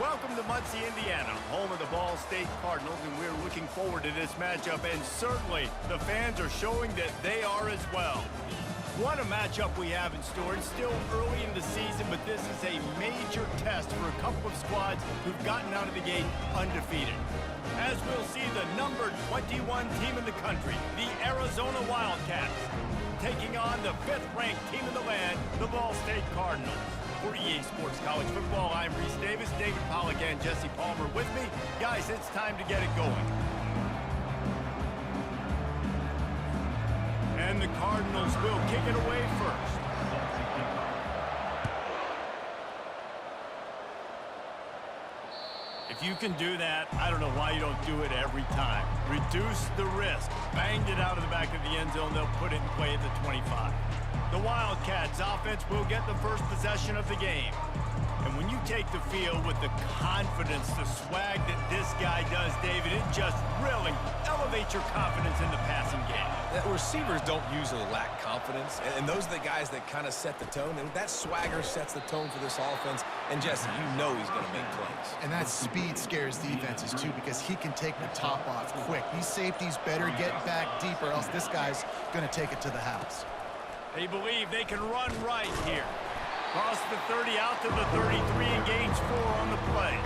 Welcome to Muncie, Indiana, home of the Ball State Cardinals, and we're looking forward to this matchup, and certainly the fans are showing that they are as well. What a matchup we have in store. It's still early in the season, but this is a major test for a couple of squads who've gotten out of the gate undefeated. As we'll see the number 21 team in the country, the Arizona Wildcats, taking on the 5th-ranked team in the land, the Ball State Cardinals. For EA Sports College Football, I'm Reese Davis, David Pollack, and Jesse Palmer with me. Guys, it's time to get it going. And the Cardinals will kick it away first. If you can do that, I don't know why you don't do it every time. Reduce the risk. Banged it out of the back of the end zone. They'll put it in play at the 25. The Wildcats offense will get the first possession of the game. And when you take the field with the confidence, the swag that this guy does, David, it just really elevates your confidence in the passing game. Receivers don't usually lack confidence, and those are the guys that kind of set the tone, and that swagger sets the tone for this offense. And Jesse, you know he's going to make plays. And that speed scares defenses too, because he can take the top off quick. These safeties better get back deep, or else this guy's going to take it to the house. They believe they can run right here. Cross the 30 out to the 33 and gains 4 on the play.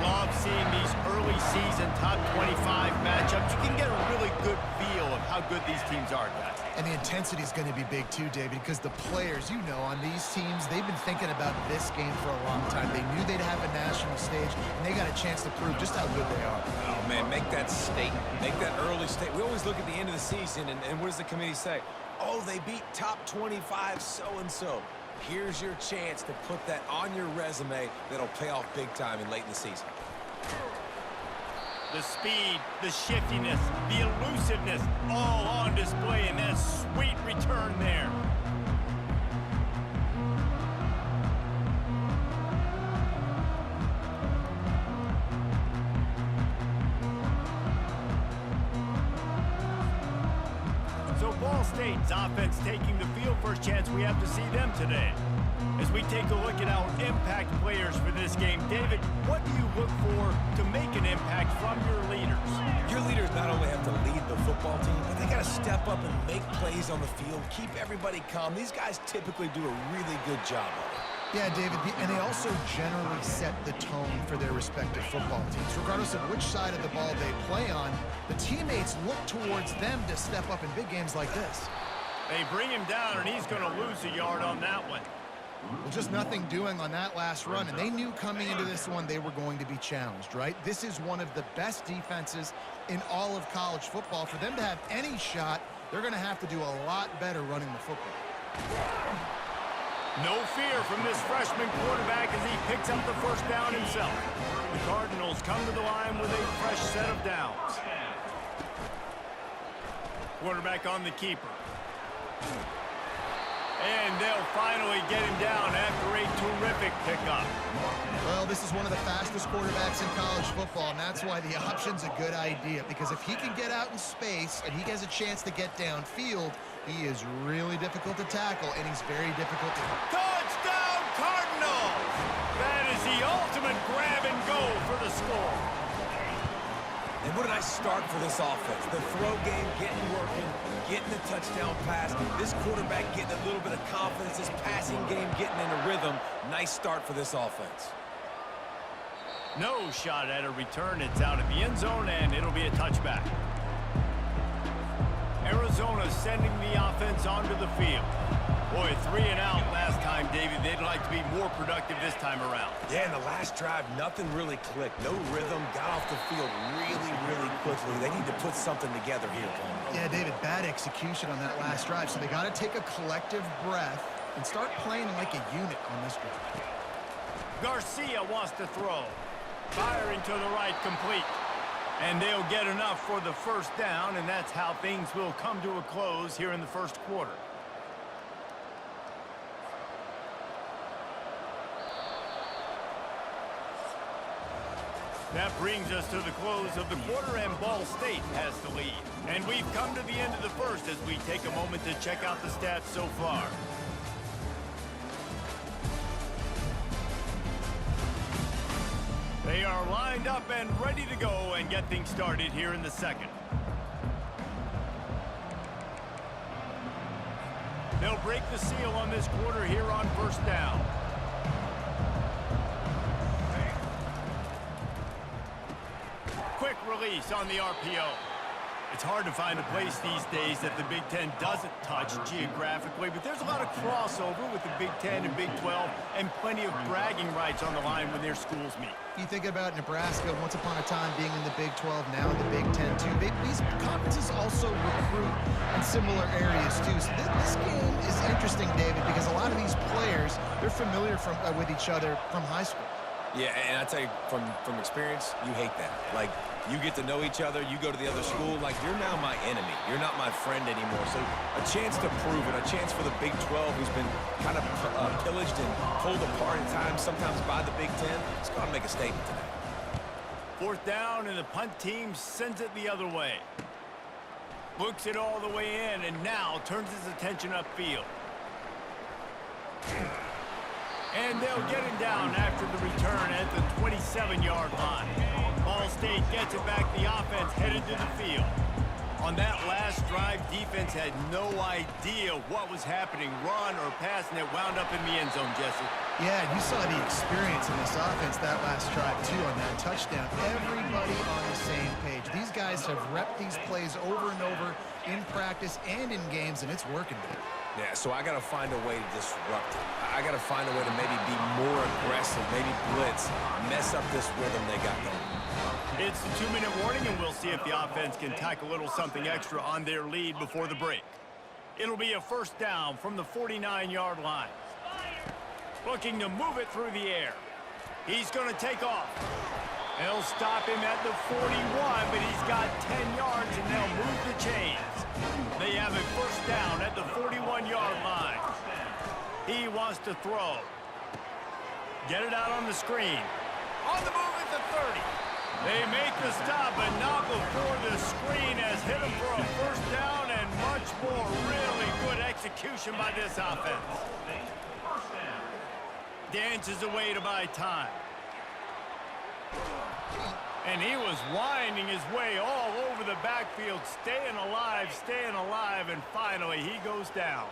Love seeing these early season top 25 matchups. You can get a really good feel of how good these teams are, guys. And the intensity is going to be big too, David, because the players, you know, on these teams, they've been thinking about this game for a long time. They knew they'd have a national stage, and they got a chance to prove just how good they are. Oh, man, make that statement. Make that early statement. We always look at the end of the season, and what does the committee say? Oh, they beat top 25 so-and-so. Here's your chance to put that on your resume that'll pay off big time and late in the season. The speed, the shiftiness, the elusiveness, all on display in that sweet return there. Ball State's offense taking the field. First chance we have to see them today. As we take a look at our impact players for this game, David, what do you look for to make an impact from your leaders? Your leaders not only have to lead the football team, but they got to step up and make plays on the field, keep everybody calm. These guys typically do a really good job of it. Yeah, David, and they also generally set the tone for their respective football teams. Regardless of which side of the ball they play on, the teammates look towards them to step up in big games like this. They bring him down, and he's going to lose a yard on that one. Well, just nothing doing on that last run, and they knew coming into this one they were going to be challenged, right? This is one of the best defenses in all of college football. For them to have any shot, they're going to have to do a lot better running the football. No fear from this freshman quarterback as he picks up the first down himself. The Cardinals come to the line with a fresh set of downs. Quarterback on the keeper. And they'll finally get him down after a terrific pickup. Well, this is one of the fastest quarterbacks in college football, and that's why the option's a good idea, because if he can get out in space and he has a chance to get downfield, he is really difficult to tackle, and he's very difficult to... Touchdown, Cardinals! That is the ultimate grab and go for the score. And what a nice start for this offense. The throw game getting working, getting the touchdown pass. This quarterback getting a little bit of confidence. This passing game getting in a rhythm. Nice start for this offense. No shot at a return. It's out of the end zone, and it'll be a touchback. Arizona sending the offense onto the field. Boy, 3 and out last time, David. They'd like to be more productive this time around. Yeah, in the last drive, nothing really clicked. No rhythm. Got off the field really, really quickly. They need to put something together here, Palmer. Yeah, David, bad execution on that last drive, so they got to take a collective breath and start playing like a unit on this drive. Garcia wants to throw. Firing to the right, complete. And they'll get enough for the first down, and that's how things will come to a close here in the first quarter. That brings us to the close of the quarter, and Ball State has the lead. And we've come to the end of the first as we take a moment to check out the stats so far. They are lined up and ready to go and get things started here in the second. They'll break the seal on this quarter here on first down. Quick release on the RPO. It's hard to find a place these days that the Big Ten doesn't touch geographically, but there's a lot of crossover with the Big Ten and Big 12 and plenty of bragging rights on the line when their schools meet. You think about Nebraska once upon a time being in the Big 12, now in the Big 10 too. These conferences also recruit in similar areas too. So this game is interesting, David, because a lot of these players, they're familiar with each other from high school. Yeah, and I tell you, from experience, you hate that. Like, you get to know each other, you go to the other school, like, you're now my enemy. You're not my friend anymore. So a chance to prove it, a chance for the Big 12, who's been kind of pillaged and pulled apart at times, sometimes by the Big 10, it's got to make a statement today. Fourth down, and the punt team sends it the other way. Looks it all the way in, and now turns his attention upfield. And they'll get him down after the return at the 27-yard line. Ball State gets it back. The offense headed to the field. On that last drive, defense had no idea what was happening, run or pass, and it wound up in the end zone, Jesse. Yeah, you saw the experience in this offense that last drive, too, on that touchdown. Everybody on the same page. These guys have repped these plays over and over in practice and in games, and it's working there. Yeah, so I got to find a way to disrupt it. I got to find a way to maybe be more aggressive, maybe blitz, mess up this rhythm they got going. It's the 2-minute warning, and we'll see if the offense can tack a little something extra on their lead before the break. It'll be a first down from the 49-yard line. Looking to move it through the air. He's going to take off. They'll stop him at the 41, but he's got 10 yards, and they'll move the chains. They have a first down at the 41-yard line. He wants to throw. Get it out on the screen. On the move at the 30. They make the stop, but not before the screen has hit him for a first down and much more. Really good execution by this offense. Dances away to buy time. And he was winding his way all over the backfield, staying alive, and finally he goes down.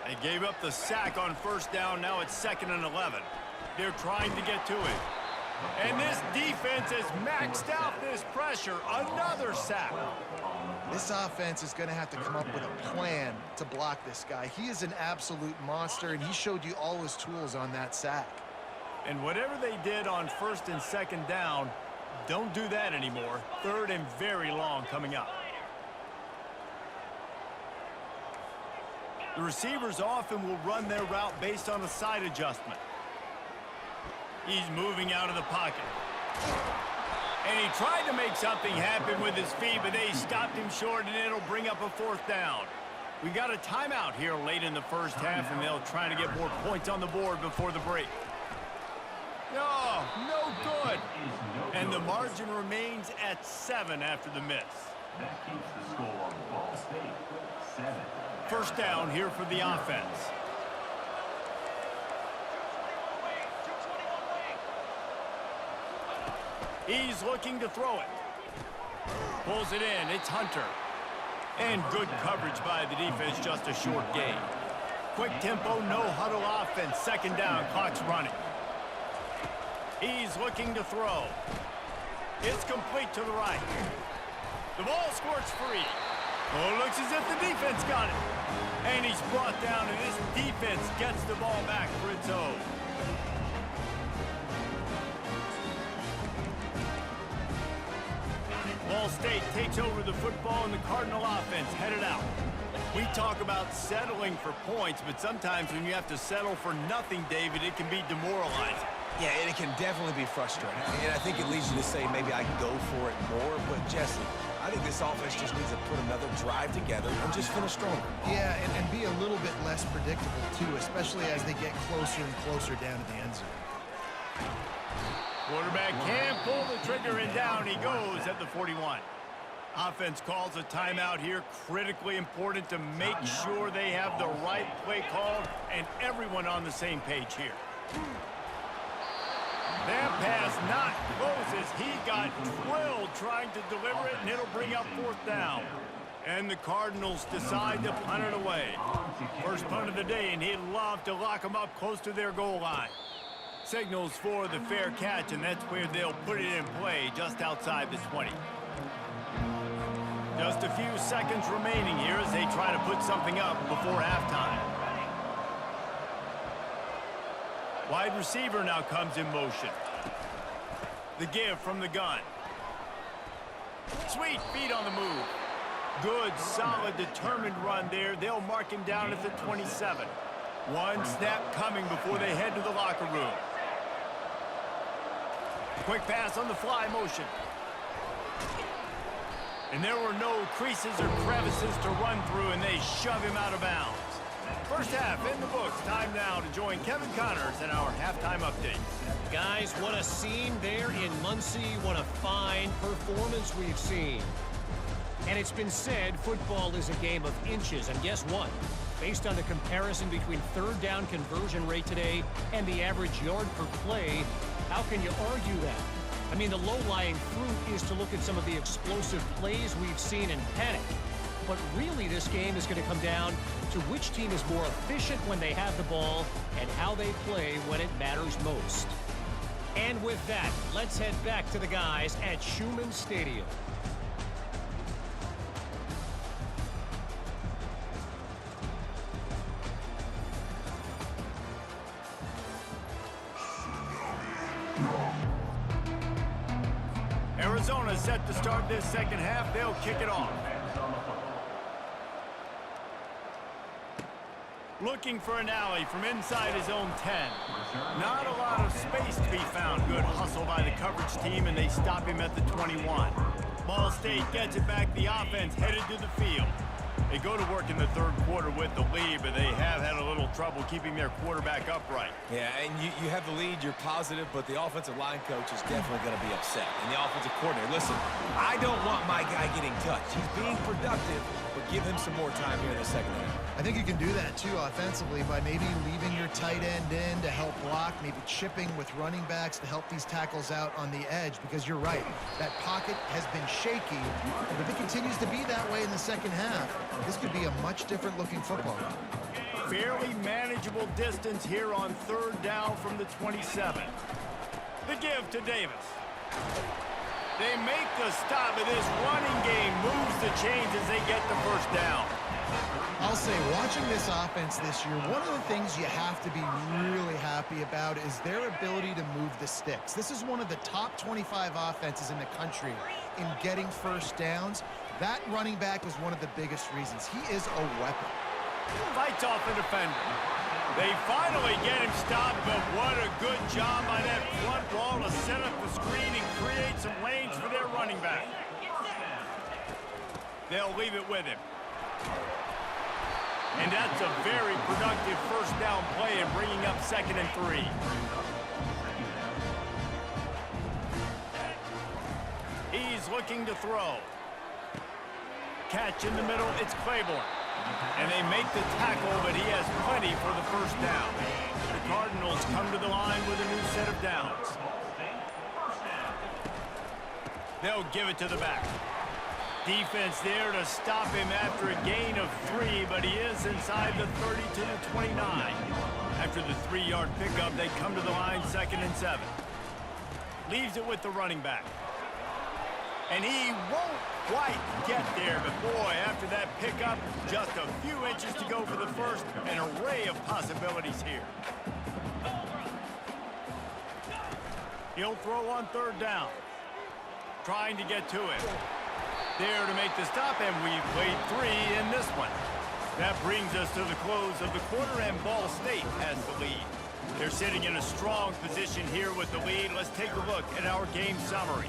They gave up the sack on first down. Now it's 2nd and 11. They're trying to get to it. And this defense has maxed out this pressure. Another sack. This offense is going to have to come up with a plan to block this guy. He is an absolute monster, and he showed you all his tools on that sack. And whatever they did on 1st and 2nd down, don't do that anymore. 3rd and very long coming up. The receivers often will run their route based on a side adjustment. He's moving out of the pocket. And he tried to make something happen with his feet, but they stopped him short, and it'll bring up a 4th down. We got a timeout here late in the first half, and they'll try to get more points on the board before the break. No good. And the margin remains at 7 after the miss. That keeps the score on Ball State 7. First down here for the offense. He's looking to throw it. Pulls it in. It's Hunter. And good coverage by the defense, just a short gain. Quick tempo, no huddle offense. 2nd down, clock's running. He's looking to throw. It's complete to the right. The ball squirts free. Oh, looks as if the defense got it. And he's brought down, and this defense gets the ball back for its own. Ball State takes over the football, and the Cardinal offense headed out. We talk about settling for points, but sometimes when you have to settle for nothing, David, it can be demoralizing. Yeah, and it can definitely be frustrating. And I think it leads you to say maybe I can go for it more. But, Jesse, I think this offense just needs to put another drive together and just finish stronger. Yeah, and be a little bit less predictable, too, especially as they get closer and closer down to the end zone. Quarterback can't pull the trigger, and down he goes at the 41. Offense calls a timeout here. Critically important to make sure they have the right play called and everyone on the same page here. That pass not close as he got drilled trying to deliver it, and it'll bring up 4th down. And the Cardinals decide to punt it away. First punt of the day, and he'd love to lock them up close to their goal line. Signals for the fair catch, and that's where they'll put it in play, just outside the 20. Just a few seconds remaining here as they try to put something up before halftime. Wide receiver now comes in motion. The give from the gun. Sweet feet on the move. Good, solid, determined run there. They'll mark him down at the 27. One snap coming before they head to the locker room. Quick pass on the fly motion. And there were no creases or crevices to run through, and they shove him out of bounds. First half in the books. Time now to join Kevin Connors in our halftime update. Guys, what a scene there in Muncie. What a fine performance we've seen. And it's been said football is a game of inches. And guess what? Based on the comparison between third down conversion rate today and the average yard per play, how can you argue that? I mean, the low-lying fruit is to look at some of the explosive plays we've seen in panic. But really, this game is going to come down to which team is more efficient when they have the ball and how they play when it matters most. And with that, let's head back to the guys at Schumann Stadium. Arizona set to start this second half. They'll kick it off. Looking for an alley from inside his own 10. Not a lot of space to be found. Good hustle by the coverage team, and they stop him at the 21. Ball State gets it back. The offense headed to the field. They go to work in the third quarter with the lead, but they have had a little trouble keeping their quarterback upright. Yeah, and you have the lead, you're positive, but the offensive line coach is definitely going to be upset. And the offensive coordinator, listen, I don't want my guy getting touched. He's being productive, but give him some more time here in the second half. I think you can do that, too, offensively, by maybe leaving your tight end in to help block, maybe chipping with running backs to help these tackles out on the edge, because you're right. That pocket has been shaky, but if it continues to be that way in the second half, this could be a much different-looking football game. Fairly manageable distance here on third down from the 27. The give to Davis. They make the stop, and this running game moves the chains as they get the first down. I'll say, watching this offense this year, one of the things you have to be really happy about is their ability to move the sticks. This is one of the top 25 offenses in the country in getting first downs. That running back was one of the biggest reasons. He is a weapon. Fights off the defender. They finally get him stopped, but what a good job by that front ball to set up the screen and create some lanes for their running back. They'll leave it with him. And that's a very productive first down play and bringing up 2nd and 3. He's looking to throw. Catch in the middle, it's Claiborne. And they make the tackle, but he has plenty for the first down. The Cardinals come to the line with a new set of downs. They'll give it to the back. Defense there to stop him after a gain of 3, but he is inside the 30 to the 29. After the 3-yard pickup, they come to the line 2nd and 7. Leaves it with the running back. And he won't quite get there, but boy, after that pickup, just a few inches to go for the first. An array of possibilities here. He'll throw on third down. Trying to get to it. There to make the stop, and we've played 3 in this one. That brings us to the close of the quarter, and Ball State has the lead. They're sitting in a strong position here with the lead. Let's take a look at our game summary.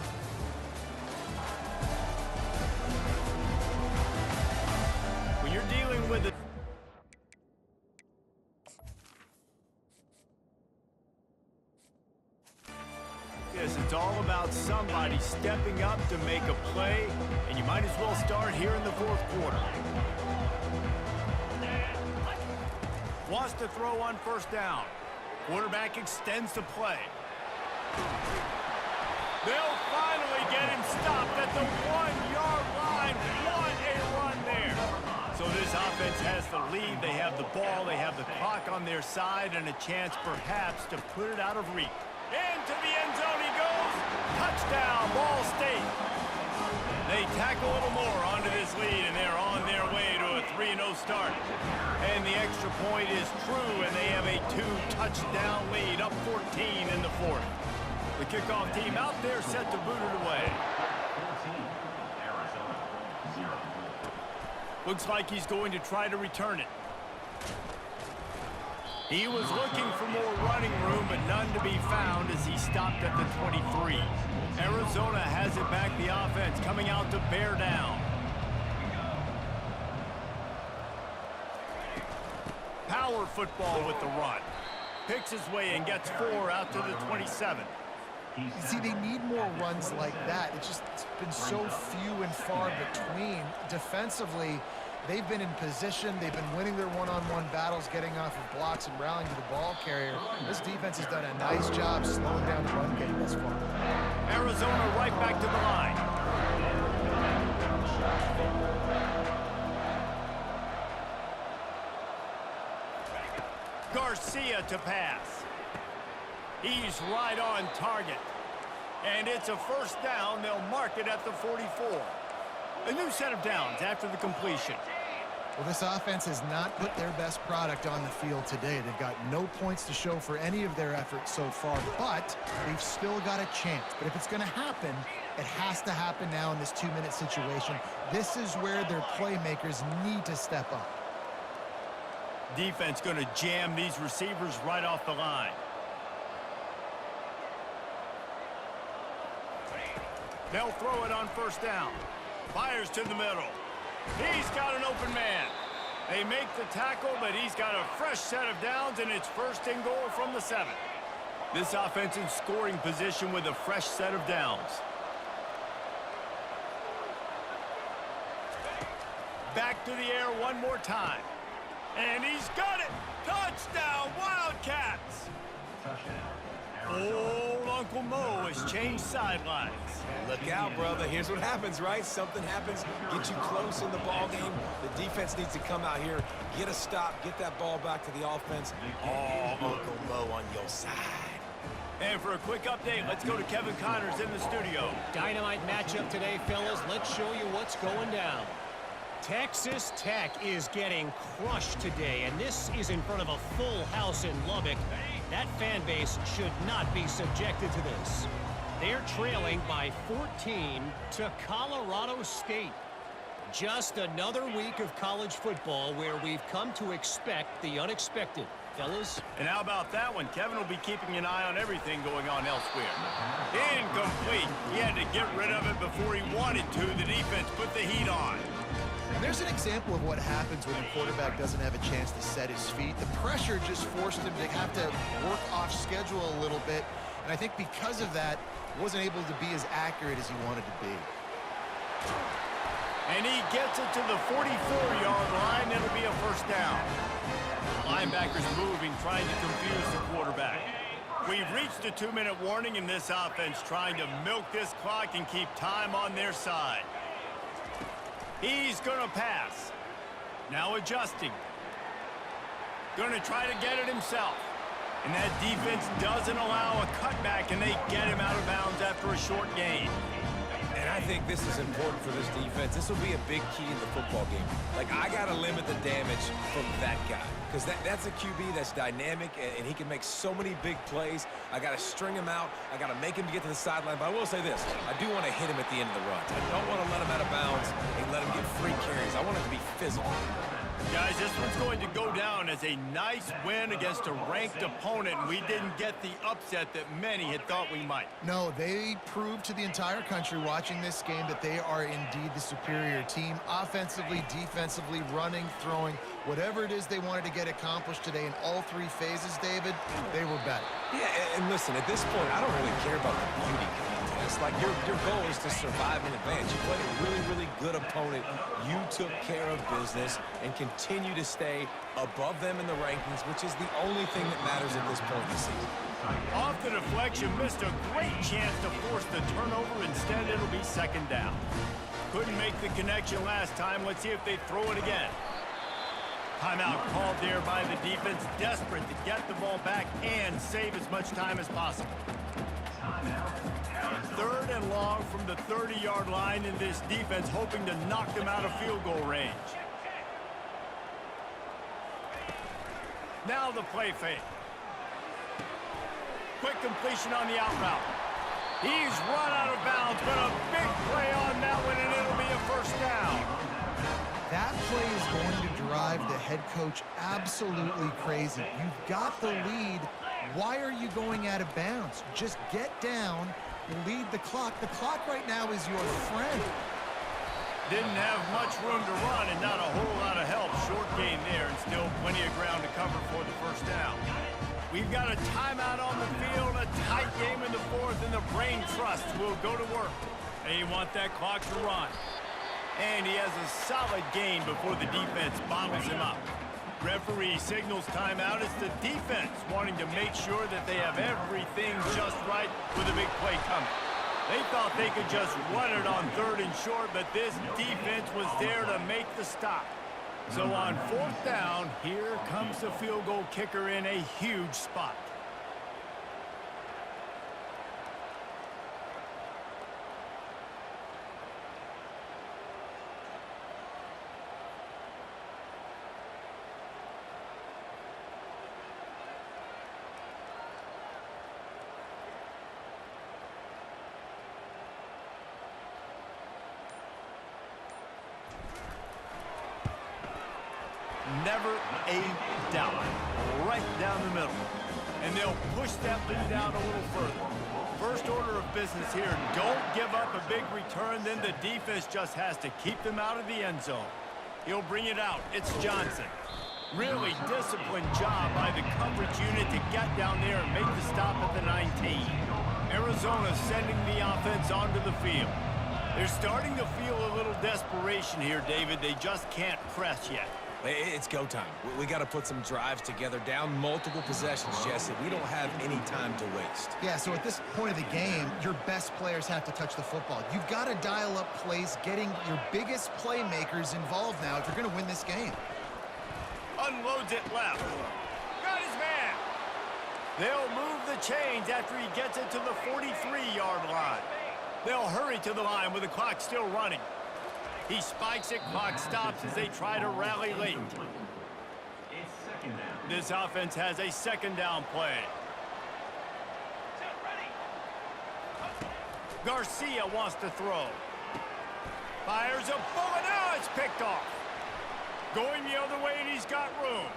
When you're dealing with the it's all about somebody stepping up to make a play, and you might as well start here in the fourth quarter. Wants to throw on first down. Quarterback extends the play. They'll finally get him stopped at the 1-yard line. What a run there. So this offense has the lead. They have the ball. They have the clock on their side and a chance perhaps to put it out of reach. Into the end zone he goes. Touchdown, Ball State. They tack a little more onto this lead, and they're on their way to a 3-0 start. And the extra point is true, and they have a 2-touchdown lead, up 14 in the fourth. The kickoff team out there set to boot it away. 14, Arizona, 0. Looks like he's going to try to return it. He was looking for more running room, but none to be found as he stopped at the 23. Arizona has it back, the offense coming out to bear down. Power football with the run. Picks his way and gets 4 out to the 27. See, they need more runs like that. It's been so few and far between. Defensively, they've been in position. They've been winning their one-on-one battles, getting off of blocks and rallying to the ball carrier. This defense has done a nice job slowing down the run game thus far. Arizona right back to the line. Garcia to pass. He's right on target. And it's a first down. They'll mark it at the 44. A new set of downs after the completion. Well, this offense has not put their best product on the field today. They've got no points to show for any of their efforts so far, but they've still got a chance. But if it's going to happen, it has to happen now in this 2-minute situation. This is where their playmakers need to step up. Defense going to jam these receivers right off the line. They'll throw it on first down. Fires to the middle. He's got an open man. They make the tackle, but he's got a fresh set of downs, and it's first and goal from the 7. This offense in scoring position with a fresh set of downs. Back to the air one more time. And he's got it. Touchdown, Wildcats. Touchdown, Old Uncle Mo has changed sidelines. Look out, brother. Here's what happens, right? Something happens, get you close in the ball game. The defense needs to come out here, get a stop, get that ball back to the offense. All Uncle Mo on your side. And for a quick update, let's go to Kevin Connors in the studio. Dynamite matchup today, fellas. Let's show you what's going down. Texas Tech is getting crushed today, and this is in front of a full house in Lubbock. That fan base should not be subjected to this. They're trailing by 14 to Colorado State. Just another week of college football where we've come to expect the unexpected. Fellas? And how about that one? Kevin will be keeping an eye on everything going on elsewhere. Incomplete. He had to get rid of it before he wanted to. The defense put the heat on. And there's an example of what happens when the quarterback doesn't have a chance to set his feet. The pressure just forced him to have to work off schedule a little bit. And I think because of that, wasn't able to be as accurate as he wanted to be. And he gets it to the 44-yard line. It'll be a first down. Linebackers moving, trying to confuse the quarterback. We've reached a 2-minute warning in this offense, trying to milk this clock and keep time on their side. He's going to pass. Now adjusting. Going to try to get it himself. And that defense doesn't allow a cutback, and they get him out of bounds after a short gain. And I think this is important for this defense. This will be a big key in the football game. Like, I got to limit the damage from that guy. Because that's a QB that's dynamic, and he can make so many big plays. I got to string him out. I got to make him get to the sideline. But I will say this. I do want to hit him at the end of the run. I don't want to let him out of bounds and let him get free carries. I want it to be physical. Guys, this one's going to go down as a nice win against a ranked opponent. We didn't get the upset that many had thought we might. No, they proved to the entire country watching this game that they are indeed the superior team. Offensively, defensively, running, throwing, whatever it is they wanted to get accomplished today in all 3 phases, David, they were better. Yeah, and listen, at this point, I don't really care about the beauty contest. Like, your goal is to survive and advance. You played a really, really good opponent. You took care of business and continue to stay above them in the rankings, which is the only thing that matters at this point in the season. Off the deflection, missed a great chance to force the turnover. Instead, it'll be second down. Couldn't make the connection last time. Let's see if they throw it again. Timeout called there by the defense, desperate to get the ball back and save as much time as possible. Third and long from the 30-yard line, in this defense hoping to knock them out of field goal range. Now the play fake. Quick completion on the out route. He's run out of bounds, but a big play on that one, and it'll be a first down. That play is going to drive the head coach absolutely crazy. You've got the lead. Why are you going out of bounds? Just get down, lead the clock. The clock right now is your friend. Didn't have much room to run and not a whole lot of help. Short gain there and still plenty of ground to cover for the first down. We've got a timeout on the field, a tight game in the fourth, and the brain trust will go to work. They want that clock to run. And he has a solid gain before the defense bottles him up. Referee signals timeout. It's the defense wanting to make sure that they have everything just right with a big play coming. They thought they could just run it on third and short, but this defense was there to make the stop. So on fourth down, here comes the field goal kicker in a huge spot. Never a doubt. Right down the middle. And they'll push that lead out a little further. First order of business here, don't give up a big return, then the defense just has to keep them out of the end zone. He'll bring it out. It's Johnson. Really disciplined job by the coverage unit to get down there and make the stop at the 19. Arizona sending the offense onto the field. They're starting to feel a little desperation here, David. They just can't press yet. It's go time. We got to put some drives together, down multiple possessions, Jesse. We don't have any time to waste. Yeah, so at this point of the game, your best players have to touch the football. You've got to dial up plays, getting your biggest playmakers involved now if you're going to win this game. Unloads it left. Got his man. They'll move the chains after he gets it to the 43-yard line. They'll hurry to the line with the clock still running. He spikes it, clock stops as they try to rally late. This offense has a second down play. Garcia wants to throw. Fires a bullet. Now it's picked off. Going the other way, and he's got room.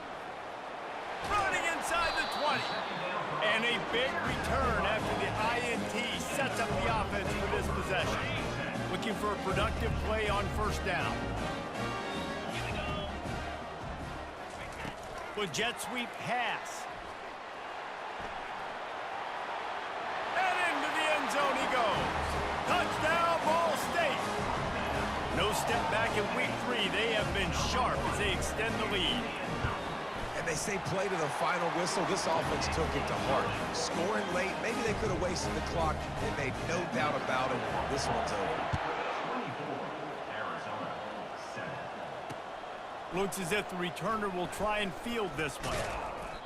Running inside the 20. And a big return after the INT sets up the offense for this possession. Looking for a productive play on first down. With jet sweep pass. And into the end zone he goes. Touchdown, Ball State. No step back in week 3. They have been sharp as they extend the lead. And they say play to the final whistle. This offense took it to heart. Scoring late, maybe they could have wasted the clock. They made no doubt about it. This one's over. Looks as if the returner will try and field this one.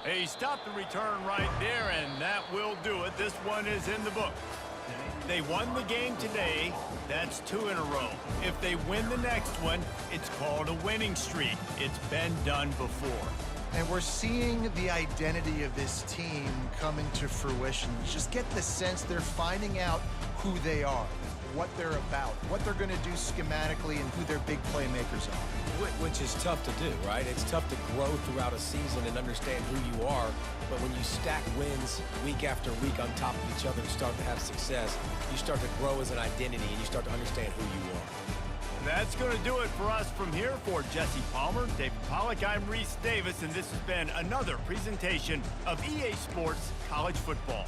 He stopped the return right there, and that will do it. This one is in the book. They won the game today. That's 2 in a row. If they win the next one, it's called a winning streak. It's been done before. And we're seeing the identity of this team come into fruition. You just get the sense they're finding out who they are, what they're about, what they're going to do schematically, and who their big playmakers are. Which is tough to do, right? It's tough to grow throughout a season and understand who you are. But when you stack wins week after week on top of each other and start to have success, you start to grow as an identity and you start to understand who you are. That's going to do it for us from here. For Jesse Palmer, David Pollack, I'm Reese Davis, and this has been another presentation of EA Sports College Football.